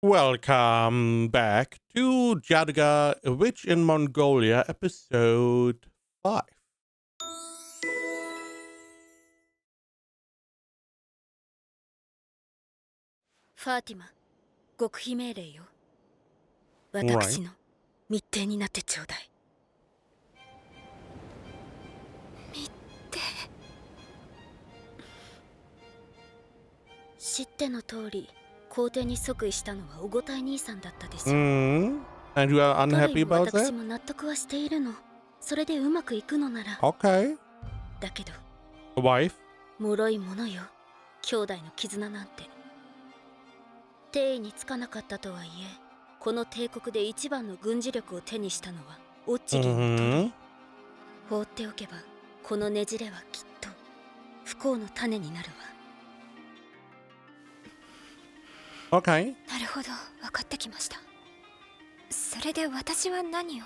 Welcome back to Jaadugar, a witch in Mongolia, episode 5. ファーティマ、極秘命令よ。 Right. 私の密偵になってちょうだい。密偵。知っての通り、皇帝に即位したのはおごたい兄さんだったでしょう。And you are トレ unhappy イも about 私 that? も納得はしているの。それでうまくいくのなら。Okay. だけど、 The wife? 脆いものよ。兄弟の絆なんて。帝位につかなかったとはいえ、この帝国で一番の軍事力を手にしたのはオッチリのトレイ。放っておけばこのねじれはきっと不幸の種になるわ。 Okay. なるほど、分かってきました。それで私は何を？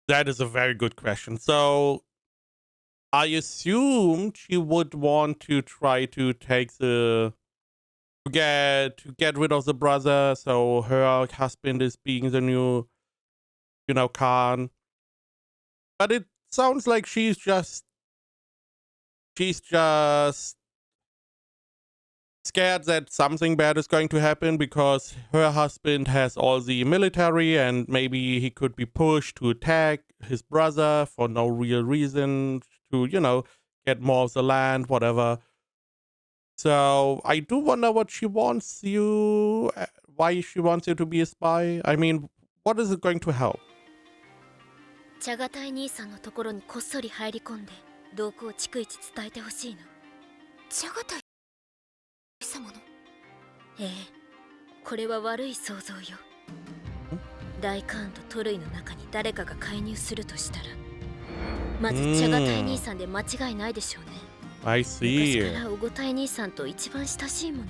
That is a very good question. So, I assumed she would want to try to take to get rid of the brother, so her husband is being the new, Khan. But it sounds like she's just scared that something bad is going to happen because her husband has all the military and maybe he could be pushed to attack his brother for no real reason to, get more of the land, whatever. So I do wonder what she wants you, why she wants you to be a spy. I mean, what is it going to help? チャガタイ兄さんのところにこっそり入り込んで動向を逐一伝えてほしいの。チャガタイ様の？ええ、これは悪い想像よ。大カーンとトルイの中に誰かが介入するとしたら、まずチャガタイ兄さんで間違いないでしょうね。I 昔 see. からオゴタイ兄さんと一番親しいもの。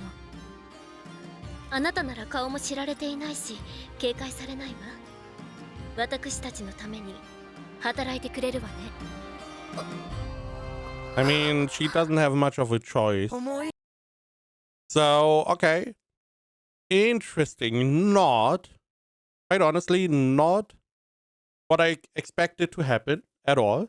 あなたなら顔も知られていないし警戒されないわ。私たちのために働いてくれるわね。 I mean, she doesn't have much of a choice. So, okay. Interesting. Quite honestly, not what I expected to happen at all.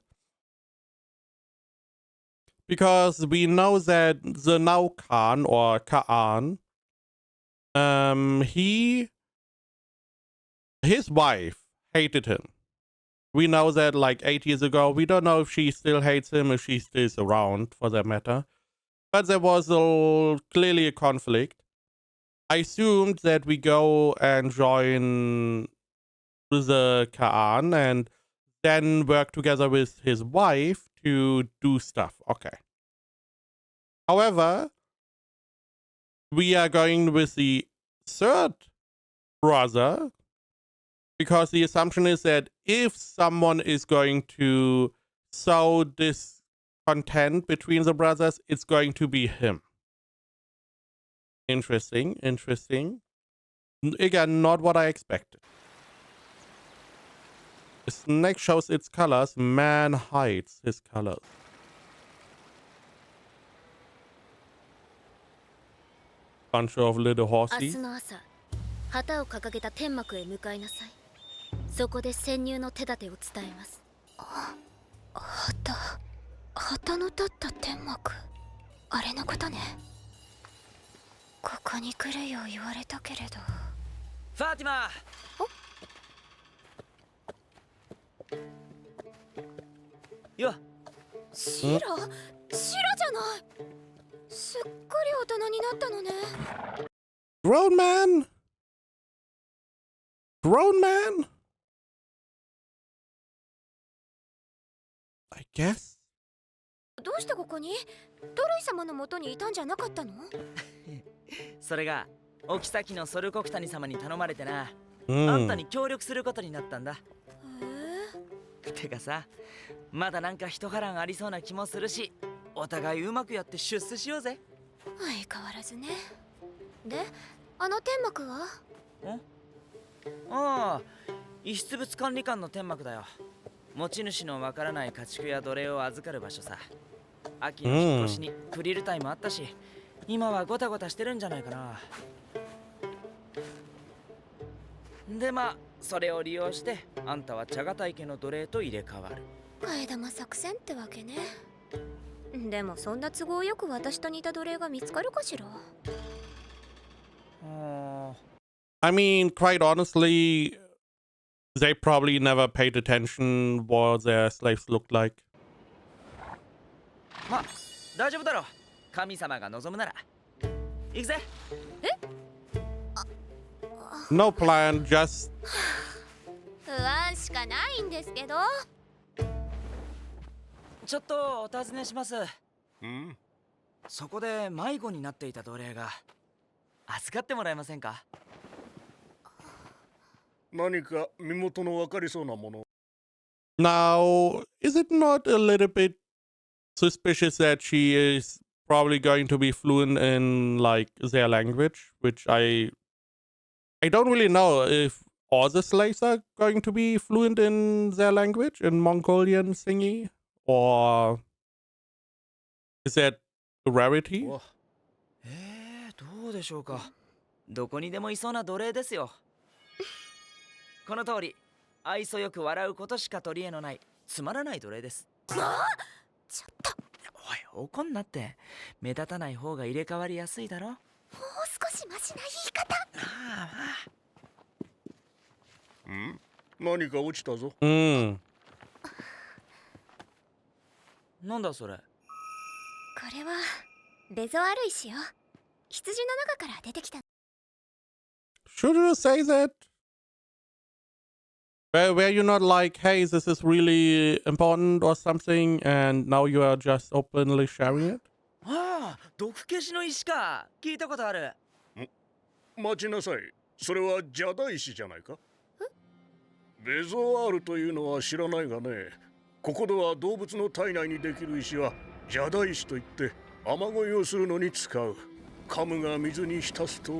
Because we know that the now Khan or Ka'an, his wife hated him. We know that like 8 years ago. We don't know if she still hates him, if she still is around for that matter. But there was clearly a conflict. I assumed that we go and join the Ka'an and then work together with his wife to do stuff. Okay. However, we are going with the third brother because the assumption is that if someone is going to sow discontent between the brothers, it's going to be him. Interesting. Again, not what I expected. The snake shows its colors. Man hides his colors. Bunch of little 明 horsies. 日の朝、旗を掲げた天幕へ向かいなさい。そこで潜入の手立てを伝えます。旗の立った天幕、あれのことね。ここに来るよう言われたけれど。ファーティマ。よ。シラじゃない。すっかり大人になったのね。 Grown man? I guess. どうしてここに？トルイ様の元にいたんじゃなかったの？それがお妃のソルコクタニ様に頼まれてな、あんた Mm. に協力することになったんだ。てかさ、まだなんか一波乱ありそうな気もするし、お互いうまくやって出世しようぜ。相変わらずね。で、あの天幕は？ああ、遺失物管理官の天幕だよ。持ち主のわからない家畜や奴隷を預かる場所さ。秋の引っ越しにクリルタイムあったし、今はゴタゴタしてるんじゃないかな。でまあそれを利用してあんたは茶型家の奴隷と入れ替わる。替え玉作戦ってわけね。でもそんな都合よく私と似た奴隷が見つかるかしら。I mean, quite honestly, they probably never paid attention what their slaves looked like. まあ大丈夫だろう。神様が望むなら。行くぜ。No plan, just 不安しかないんですけど。ちょっとお尋ねします。ん？そこで迷子になっていた奴隷が預かってもらえませんか？何か身元の分かりそうなもの。 now, is it not a little bit suspicious that she is probably going to be fluent in like their language, which I don't really know if all the slaves are going to be fluent in their language in Mongolian thingy, or is that a rarity? わ、どうでしょうか。どこにでもいそうな奴隷ですよ。この通り愛想よく笑うことしか取り柄のないつまらない奴隷です。ちょっとおい怒んなって。目立たない方が入れ替わりやすいだろ。もう少しマシな言い方。何か落ちたぞ。Hmm. なんだそれ。これはベゾアル石よ。羊の中から出てきた。 Should you say that? Were you not like, hey, this is really important or something, and now you are just openly sharing it? ああ、毒消しの石か。聞いたことある。待ちなさい。それはジャダ石じゃないか。ベゾワールというのは知らないがね、ここでは動物の体内にできる石はジャダ石といって雨乞いをするのに使う。カムが水に浸すと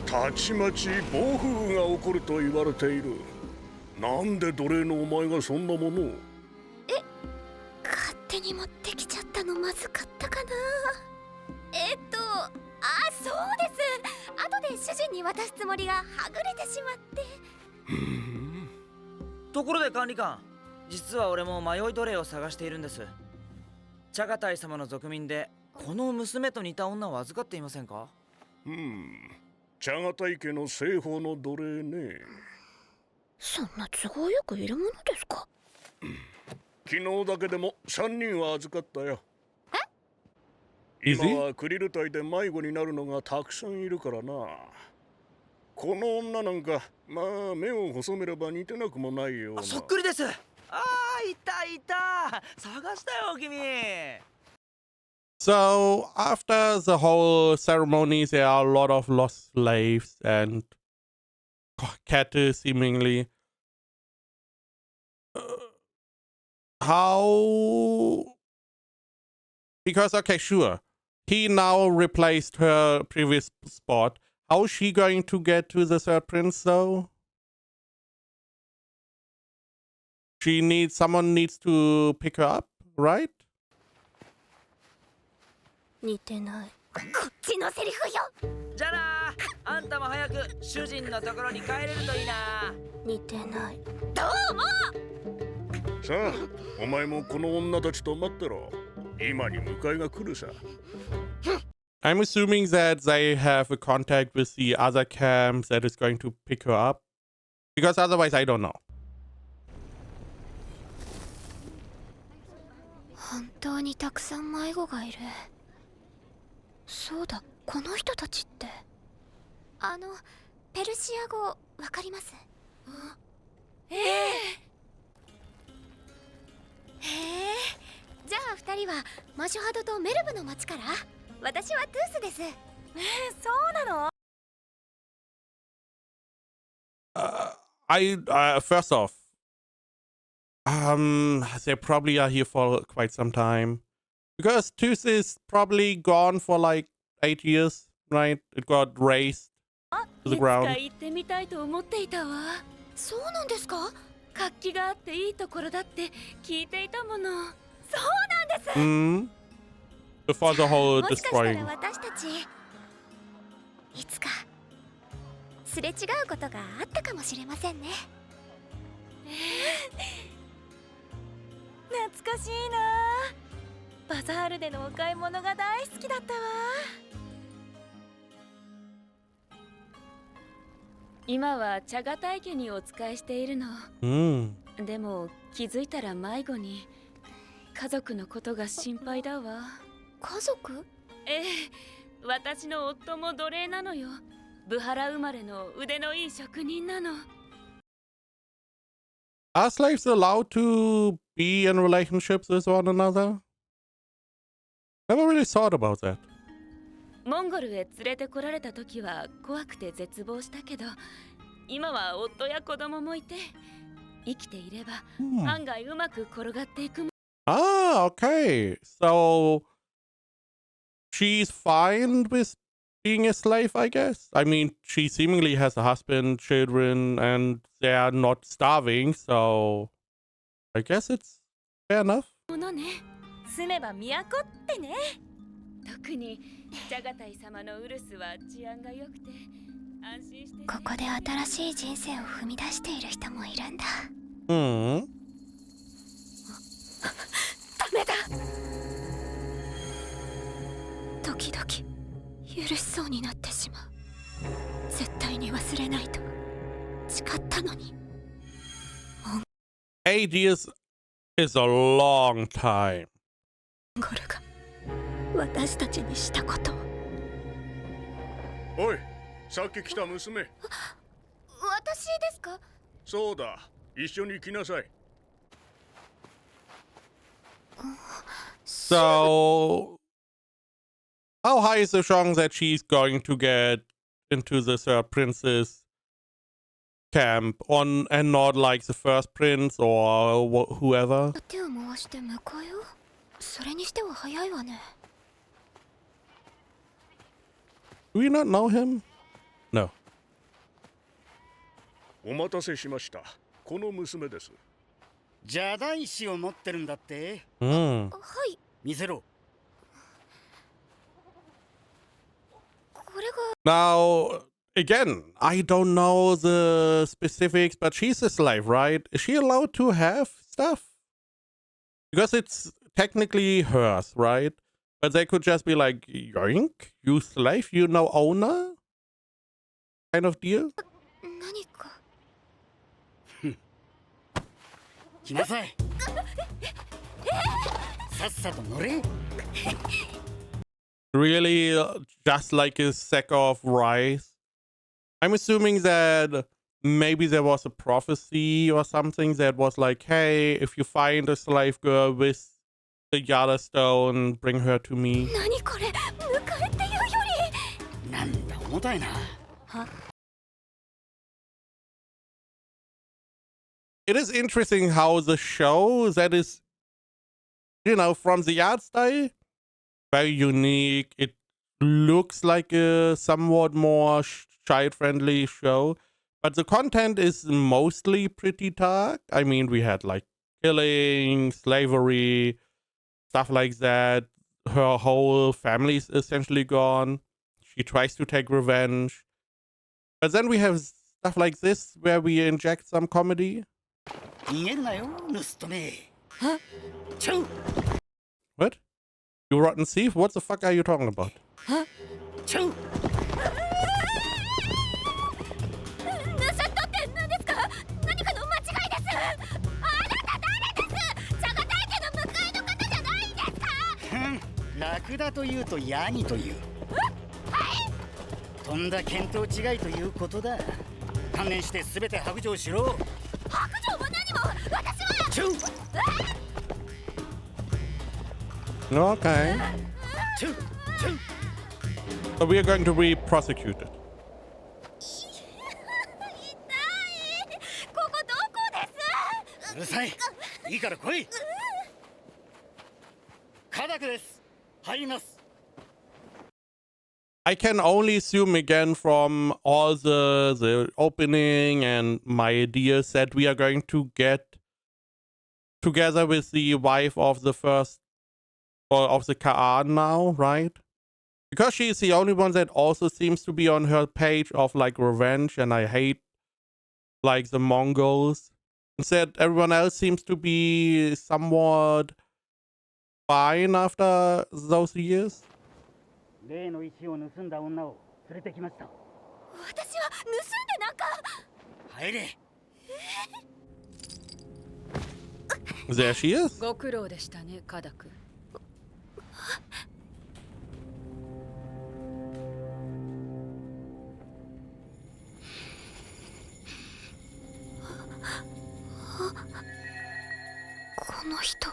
たちまち暴風雨が起こると言われている。なんで奴隷のお前がそんなものを。勝手に持ってきちゃったのまずかったかな。そうです。後で主人に渡すつもりがはぐれてしまって。ところで管理官、実は俺も迷い奴隷を探しているんです。チャガタイ様の族民でこの娘と似た女を預かっていませんか？チャガタイ家の西方の奴隷ね。そんな都合よくいるものですか？昨日だけでも3人は預かったよ。え？今はクリル隊で迷子になるのがたくさんいるからな。この女なんかまあ目を細めれば似てなくもないような。そっくりです。ああ、いた探したよ君。 So, after the whole ceremony, there are a lot of lost slaves and cattle, seemingly. How? Because, okay, sure. He now replaced her previous spot. How is she going to get to the third prince, though? Someone needs to pick her up, right? 似てない。こっちのセリフよ。じゃあな。あんたも早く主人のところに帰れるといいな。似てない。さあ、お前もこの女たちと待ってろ。今に迎えが来るさ。I'm assuming that they have a contact with the other camp that is going to pick her up. Because otherwise, I don't know. 本当にたくさん迷子がいる。そうだ、この人たちって。ペルシア語わかります？じゃあ2人はマシュハドとメルブの町から？私はトゥースです。そうなのFirst off, they probably are here for quite some time. Because Tooth is probably gone for like 8 years, right? It got raised to the ground. 行ってみたいと思っていたわ。そうなんですか？活気があっていいところだって聞いていたもの。そうなんです。Hmm. Before the whole もしかしたら destroying. 私たちいつかすれ違うことがあったかもしれませんね。懐かしいな。バザールでのお買い物が大好きだったわ。今は茶が大家にお仕えしているの。Hmm. でも気づいたら迷子に。家族のことが心配だわ。家族？ええ、私の夫も奴隷なのよ。ブハラ生まれの腕のいい職人なの。Are slaves allowed to be in relationships with one another? Never really thought about that. モンゴルへ連れてこられた時は怖くて絶望したけど、今は夫や子供もいて、生きていれば案外うまく転がっていくも。Ah, okay. So she's fine with being a slave, I guess. I mean, she seemingly has a husband, children, and they are not starving, so I guess it's fair enough. ものね。住めば都ってね。特にジャガタイ様のウルスは治安が良くて安心して、ね。ここで新しい人生を踏み出している人もいるんだ。Hmm. ダメだ。時々許しそうになってしまう。絶対に忘れないと誓ったのに。8 years is a long time. モンゴルが私たちにしたことを。おい、さっき来た娘。私ですか？そうだ、一緒に来なさい。So, how high is the chance that she's going to get into the third prince's camp on and not like the first prince or whoever? 手を回して迎えを？それにしては早いわね。Do we not know him? No. お待たせしました。この娘です。邪大師を持ってるんだって。Hmm. はい。見せろ。これが。 Now, again, I don't know the specifics, but she's a slave, right? Is she allowed to have stuff? Because it's technically hers, right? But they could just be like, yoink, you slave, you no owner? Kind of deal? 何か。来なさい。さっさと乗れ。 Really, just like a sack of rice? I'm assuming that maybe there was a prophecy or something that was like, hey, if you find a slave girl with the Yada stone, bring her to me. 何これ？迎えっていうより。なんだ重たいな。は？ It is interesting how the show that is, you know, from the art style, very unique. It looks like a somewhat more child-friendly show, but the content is mostly pretty dark. I mean, we had like killing, slavery, stuff like that. Her whole family is essentially gone. She tries to take revenge. But then we have stuff like this where we inject some comedy. 逃げるなよ、盗人め。は？ちょ。 What? You rotten thief? What the fuck are you talking about? は？ちょ。盗っ人って何ですか？何かの間違いです。あなた誰です？ジャガ大家の迎えの方じゃないんですか？ラクダというとヤギという。はい。とんだ見当違いということだ。観念してすべて白状しろ。白状も何も私は。ちょ。 Okay. ちょ。ちょ。 So we are going to be prosecuted. 痛い。ここどこです？うるさい。いいから来い。カダクです。入ります。I can only assume again from all the opening and my ideas that we are going to get together with the wife of the first or of the Kaan now, right? Because she's the only one that also seems to be on her page of like revenge, and I hate like the Mongols. Instead, everyone else seems to be somewhat fine after those years. 例の石を盗んだ女を連れてきました。私は盗んでなんか。入れ。There she is. ご苦労でしたね、カダク。この人。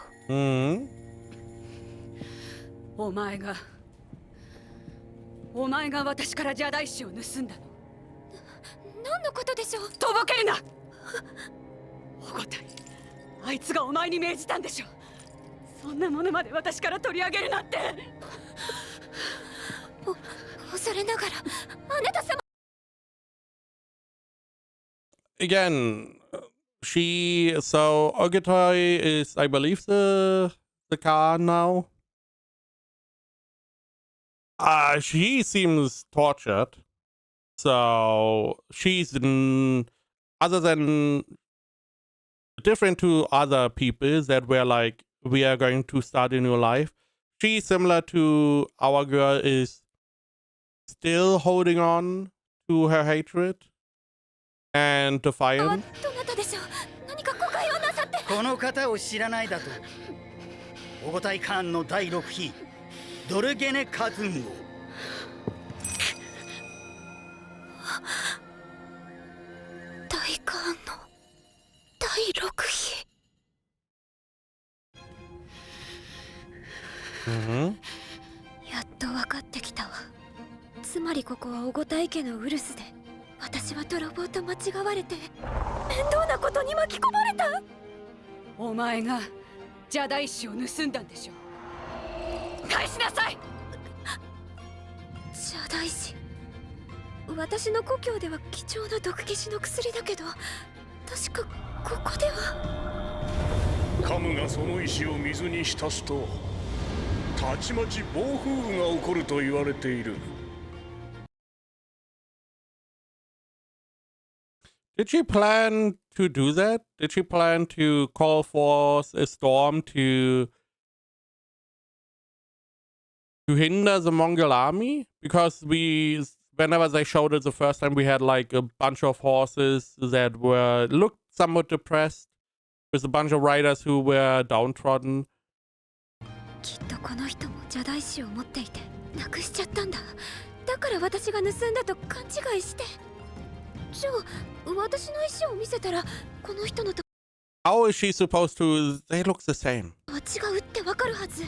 お前が私からジャダイシを盗んだの。何のことでしょう。とぼけるな。おごたい、あいつがお前に命じたんでしょ。そんなものまで私から取り上げるなんて。恐れながらあなた様。Again, so Ogitai is, I believe, the Khan now. She seems tortured. So she's other than different to other people that were like, we are going to start a new life. She, similar to our girl, is still holding on to her hatred and defiance. どなたでしょう。何か誤解をなさって。この方を知らないだと。オゴタイカーンの第6妃ドルゲネ・カトゥンを。大官の第6妃。やっと分かってきたわ。つまりここはオゴタイ家のウルスで、私は泥棒と間違われて面倒なことに巻き込まれた。お前がジャダイシを盗んだんでしょ。返しなさい。ジャダイシ、私の故郷では貴重な毒消しの薬だけど、確かここでは。カムがその石を水に浸すとたちまち暴風雨が起こると言われている。Did she plan to do that? Did she plan to call forth a storm to hinder the Mongol army? Because whenever they showed it the first time, we had like a bunch of horses that looked somewhat depressed, with a bunch of riders who were downtrodden. きっとこの人もジャダイシを持っていてなくしちゃったんだ。だから私が盗んだと勘違いして。じゃあ私の石を見せたらこの人のと。 How is she supposed to? They look the same. 違うってわかるはず。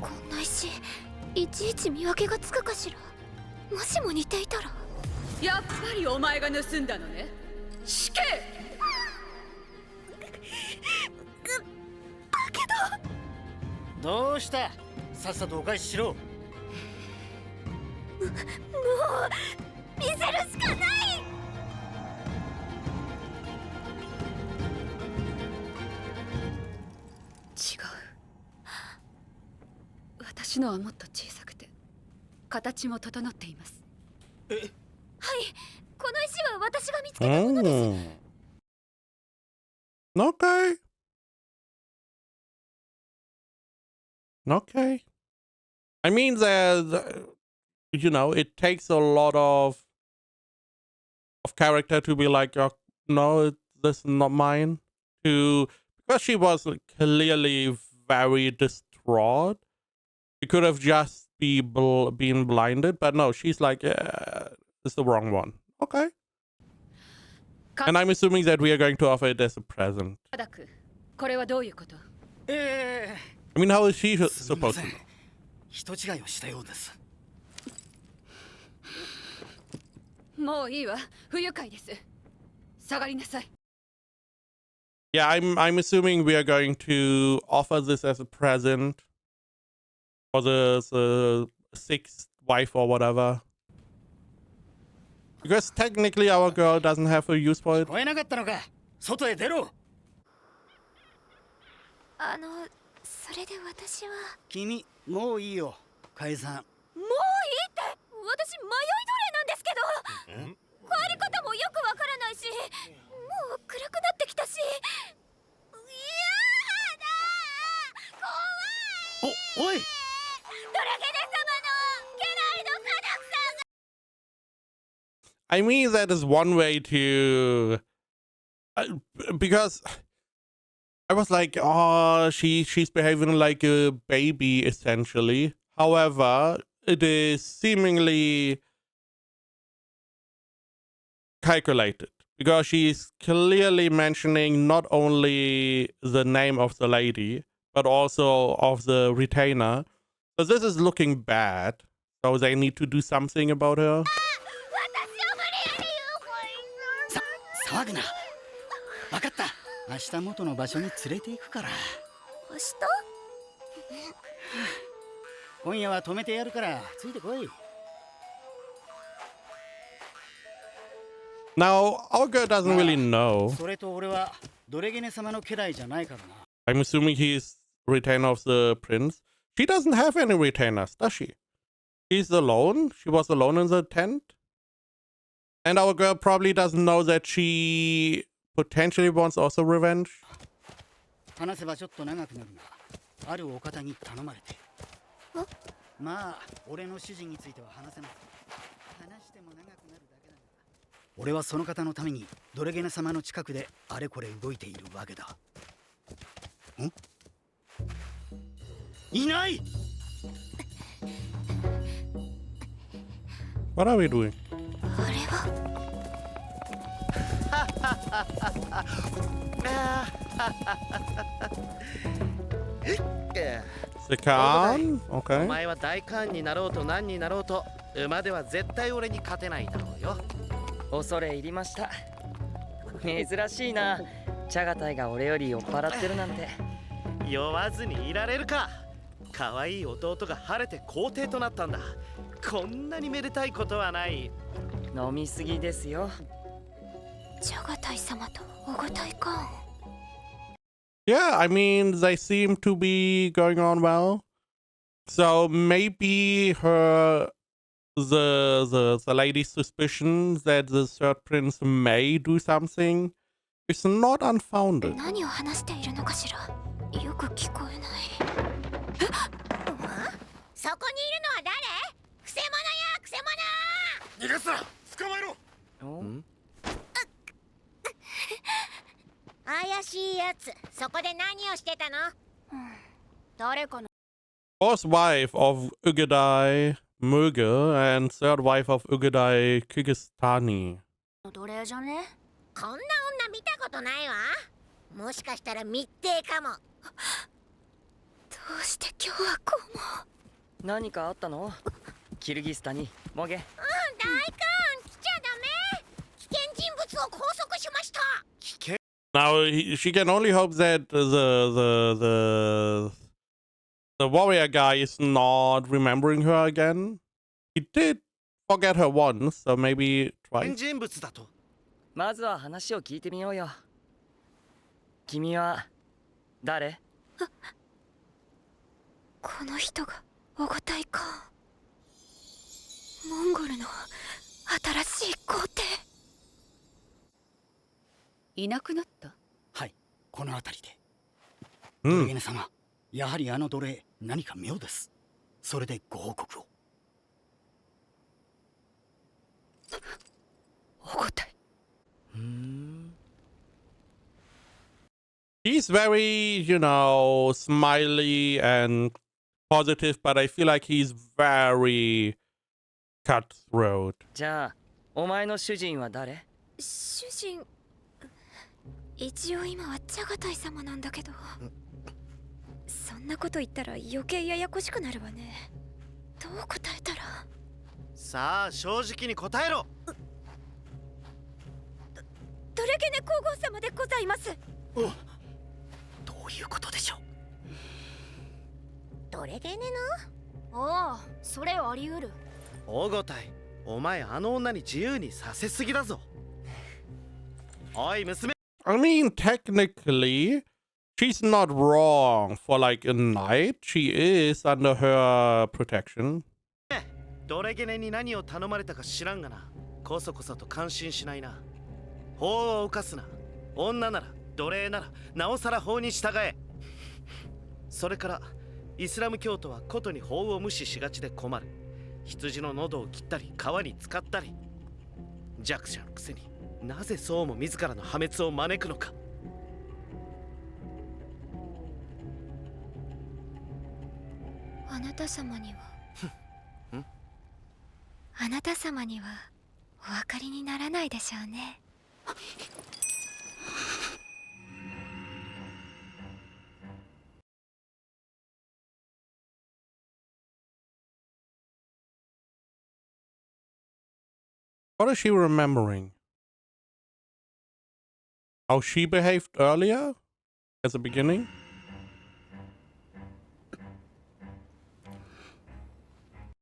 こんな石いちいち見分けがつくかしら。もしも似ていたら。やっぱりお前が盗んだのね。死刑。だけど。どうした。さっさとお返ししろ。もう見せるしかない。違う。私のはもっと小さくて形も整っています。はい、この石は私が見つけたものです。Okay. Okay. I mean, it takes a lot of character to be like, oh, no, this is not mine. Because she was clearly very distraught. She could have just been blinded, but no, she's like, yeah, it's the wrong one. Okay. And I'm assuming that we are going to offer it as a present. これはどういうこと？ I mean, how is she supposed to know? 人違いをしたようです。もういいわ。不愉快です。下がりなさい。 Yeah, I'm assuming we are going to offer this as a present for the sixth wife or whatever. Because technically our girl doesn't have a use for it. 聞こえなかったのか。外へ出ろ。それで私は君、もういいよ。解散。もういいって私迷い奴隷なんですけど帰り方もよくわからないしもう暗くなってきたしやだ怖いおい。ドラゲネ様の家来の家族さんが I mean, that is one way to... because I was like, oh, she's behaving like a baby, essentially. However, it is seemingly calculated. Because she's clearly mentioning not only the name of the lady, but also of the retainer. So this is looking bad. So they need to do something about her. 騒ぐな。分かった。明日元の場所に連れて行くから。明日今夜は止めてやるからついてこい。Now, our girl doesn't really know. それと俺はドレゲネ様の家来じゃないからな。I'm assuming he's retainer of the prince. She doesn't have any retainers, does she? She's alone. She was alone in the tent. And our girl probably doesn't know that she potentially wants also revenge. 話せばちょっと長くなるが、あるお方に頼まれて。まあ、俺の主人については話せない。話しても長くなるだけだが。俺はその方のためにドレゲネ様の近くであれこれ動いているわけだ。いない。 What are we doing? あれは The Khan? お Okay. 前は大官になろうと何になろうと馬では絶対俺に勝てないだろうよ。恐れ入りました。珍しいな。チャガタイが俺より酔っ払ってるなんて。酔わずにいられるか。可愛い弟が晴れて皇帝となったんだ。こんなにめでたいことはない。飲みすぎですよ。ジャガタイ様とおごたいか Yeah, I mean, they seem to be going on well. So maybe the lady's suspicion that the third prince may do something is not unfounded. 何を話しているのかしらよく聞こえないそこにいるのは誰くせ者やくせ者逃がすな。捕まえろ。怪しいやつそこで何をしてたの、誰かの Fourth wife of Ugadai Mughal and third wife of Ugadai Kyrgyzstani. 奴隷じゃねこんな女見たことないわもしかしたら密偵かもどうして今日はこうも何かあったの？キルギスタにモゲ。大官来ちゃダメ危険人物を拘束しました Now she can only hope that the warrior guy is not remembering her again. He did forget her once, so maybe twice. 人物だと。まずは話を聞いてみようよ。君は誰？この人がおごたいかモンゴルの新しい皇帝いなくなった？はい、この辺りで。 Hmm. ドレゲネ様、やはりあの奴隷何か妙です。それでご報告を。おごたい。He's very, you know, smiley and positive, but I feel like he's very cutthroat. じゃあ、お前の主人は誰？主人一応今はジャガタイ様なんだけどそんなこと言ったら余計ややこしくなるわねどう答えたらさあ正直に答えろ。ドレゲネ皇后様でございますどういうことでしょう。ドレゲネのああ、それあり得る。大ごたい、お前あの女に自由にさせすぎだぞ。おい娘。 I mean, technically, she's not wrong for like a night. She is under her protection. ドレゲネに何を頼まれたか知らんがな。こそこそと感心しないな。法を犯すな。女なら奴隷ならなおさら法に従え。それからイスラム教徒はことに法を無視しがちで困る。羊の喉を切ったり川に浸かったり。弱者のくせになぜそうも自らの破滅を招くのか。あなた様にはあなた様にはお分かりにならないでしょうね。What is she remembering? How she behaved earlier? At the beginning?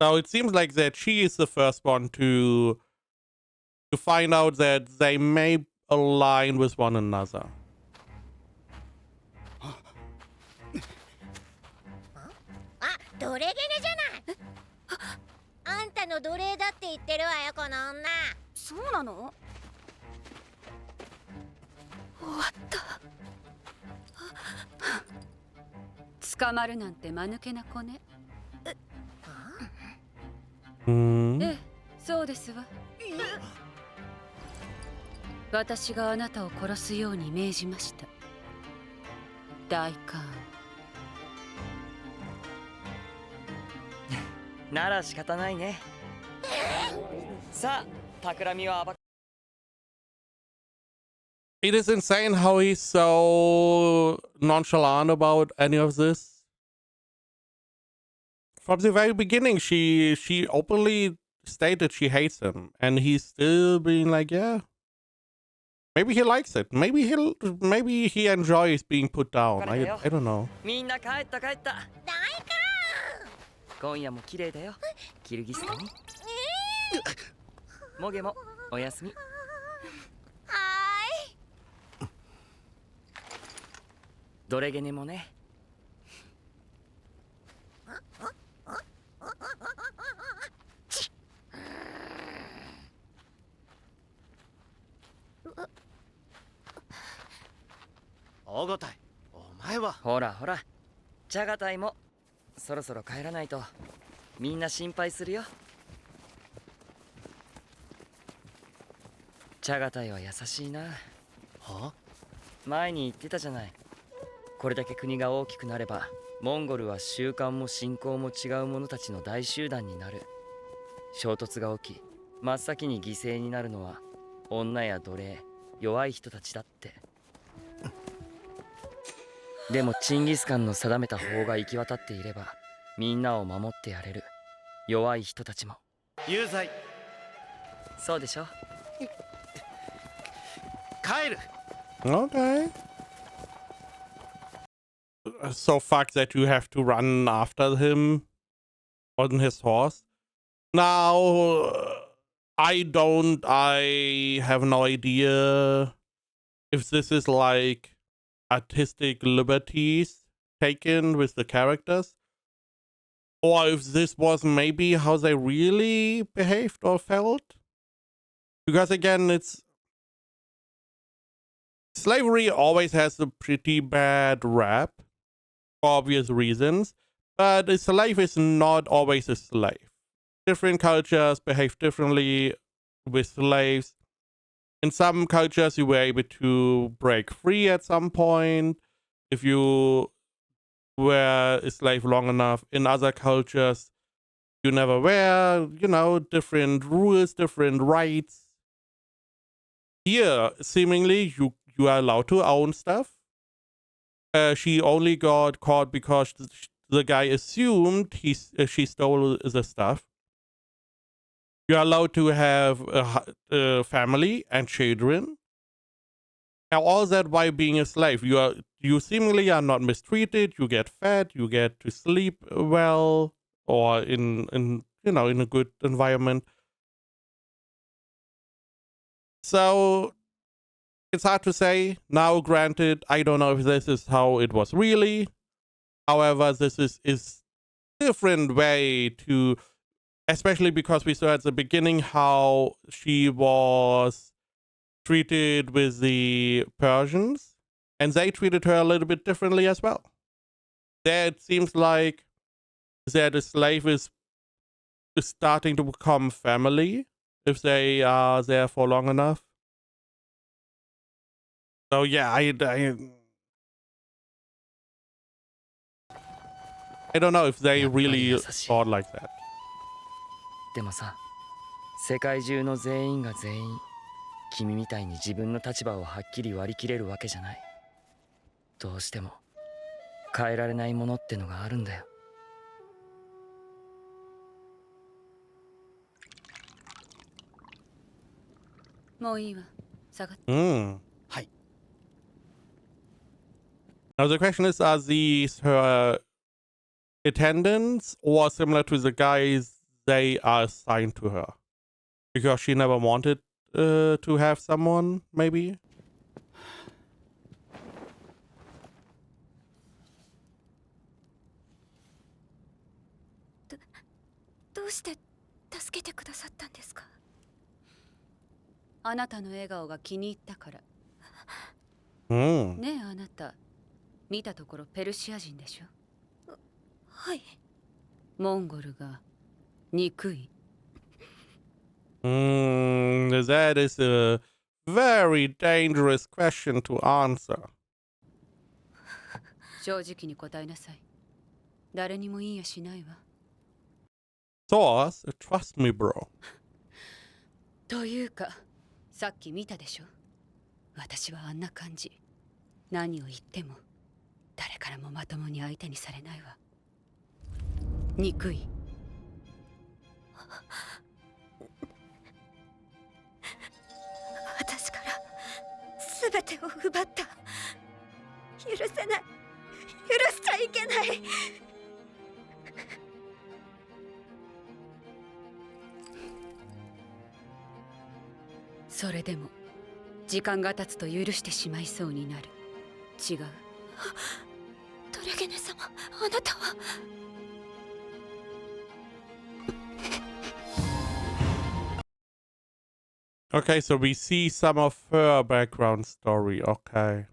So it seems like that she is the first one to find out that they may align with one another. あ、奴隷ゲネじゃない。あんたの奴隷だって言ってるわよ、この女。そうなの？終わった。捕まるなんて間抜けな子ね。Hmm. ええ、そうですわ。私があなたを殺すように命じました。大官。なら仕方ないね。さあ、企みは暴く。 It is insane how he's so nonchalant about any of this. From the very beginning, she openly stated she hates him, and he's still being like, yeah. Maybe he likes it. Maybe he enjoys being put down. I don't know. みんな帰った帰った。大今夜も綺麗だよ。キルギスタン。モゲもおやすみ。はーい。ドレゲネもね。大ごたい、お前は。ほらほら、チャガタイもそろそろ帰らないとみんな心配するよ。チャガタイは優しいな。は？前に言ってたじゃない。これだけ国が大きくなればモンゴルは習慣も信仰も違う者たちの大集団になる。衝突が起き真っ先に犠牲になるのは女や奴隷、弱い人たちだって。でもチンギスカンの定めた法が行き渡っていればみんなを守ってやれる。弱い人たちも。有罪。そうでしょ。帰る。 Okay. So fuck that you have to run after him on his horse. Now, I have no idea if this is like artistic liberties taken with the characters, or if this was maybe how they really behaved or felt. Because again, slavery always has a pretty bad rap for obvious reasons, but a slave is not always a slave. Different cultures behave differently with slaves. In some cultures, you were able to break free at some point if you were a slave long enough. In other cultures, you never were, different rules, different rights. Here, seemingly, you are allowed to own stuff. She only got caught because the guy assumed she stole the stuff. You're allowed to have a family and children. Now, all that by being a slave. You seemingly are not mistreated. You get fed. You get to sleep well. or in in a good environment. So it's hard to say. Now, granted, I don't know if this is how it was really. However, this is different way to, especially because we saw at the beginning how she was treated with the Persians, and they treated her a little bit differently as well. There it seems like that a slave is starting to become family if they are there for long enough. So yeah, I don't know if they やっぱり really 優しい thought like that. でもさ、世界中の全員が全員君みたいに自分の立場をはっきり割り切れるわけじゃない。どうしても変えられないものってのがあるんだよ。もういいわ。下がって。Hmm. はい。 Now the question is, are these her attendants or similar to the guys they are assigned to her? Because she never wanted to have someone, maybe? どうして助けてくださったんですか？あなたの笑顔が気に入ったから。 Hmm. ねえあなた、見たところペルシア人でしょ？はい。モンゴルが憎い？ That is a very dangerous question to answer. 正直に答えなさい。誰にも言いやしないわ。 Source, trust me, bro. というか、さっき見たでしょ？私はあんな感じ。何を言っても誰からもまともに相手にされないわ。憎い。私から全てを奪った。許せない。許しちゃいけない。それでも時間が経つと許してしまいそうになる。違う？トレゲネ様、あなたは。 Okay, so we see some of her background story. Okay.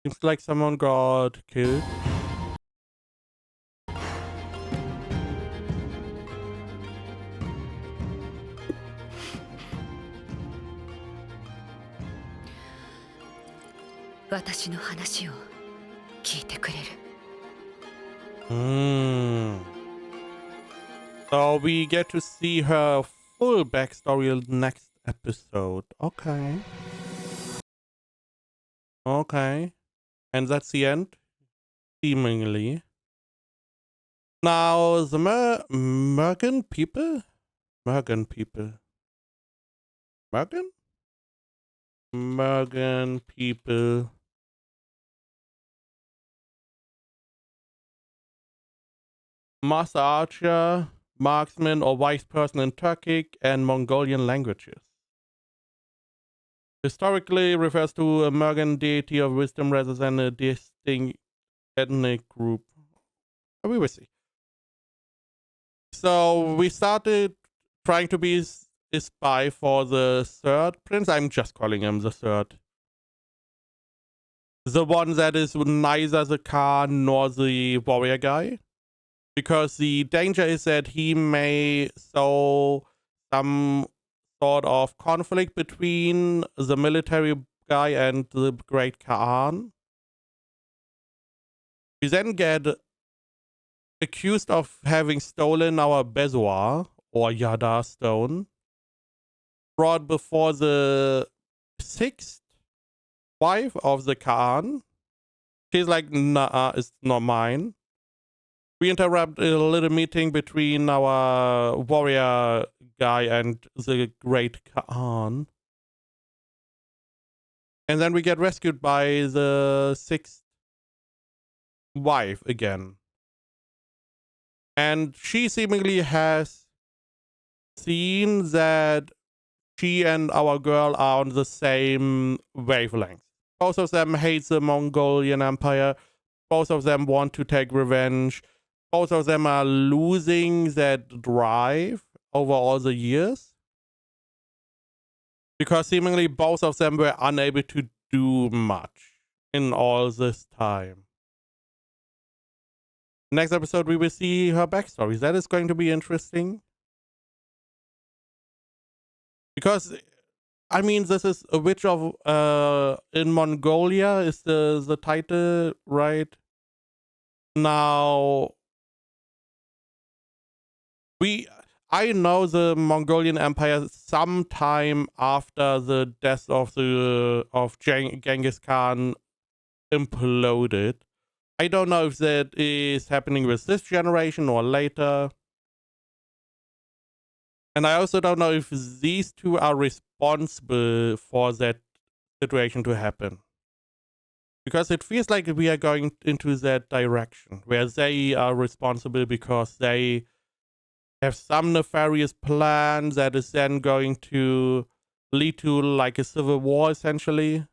Seems like someone got killed. 私の話を聞いてくれる？ So we get to see her full backstory next episode. Okay. Okay. And that's the end? Seemingly. Now, the Mergen people? Mergen people. Mergen? Mergen people. Master Archer, Marksman, or Wise Person in Turkic and Mongolian languages. Historically refers to a Mergen deity of wisdom rather than a distinct ethnic group. We will see. So we started trying to be a spy for the third prince. I'm just calling him the third. The one that is neither the Khan nor the warrior guy. Because the danger is that he may sow some sort of conflict between the military guy and the great Khan. We then get accused of having stolen our bezoar, or Yada stone, brought before the sixth wife of the Khan. She's like, nah, it's not mine. We interrupt a little meeting between our warrior guy and the great Khan. And then we get rescued by the sixth wife again. And she seemingly has seen that she and our girl are on the same wavelength. Both of them hate the Mongolian Empire. Both of them want to take revenge. Both of them are losing that drive over all the years. Because seemingly both of them were unable to do much in all this time. Next episode, we will see her backstory. That is going to be interesting. Because, I mean, this is a witch of in Mongolia is the title, right? Now, I know the Mongolian Empire sometime after the death of Genghis Khan imploded. I don't know if that is happening with this generation or later. And I also don't know if these two are responsible for that situation to happen. Because it feels like we are going into that direction, where they are responsible because they have some nefarious plan that is then going to lead to like a civil war, essentially.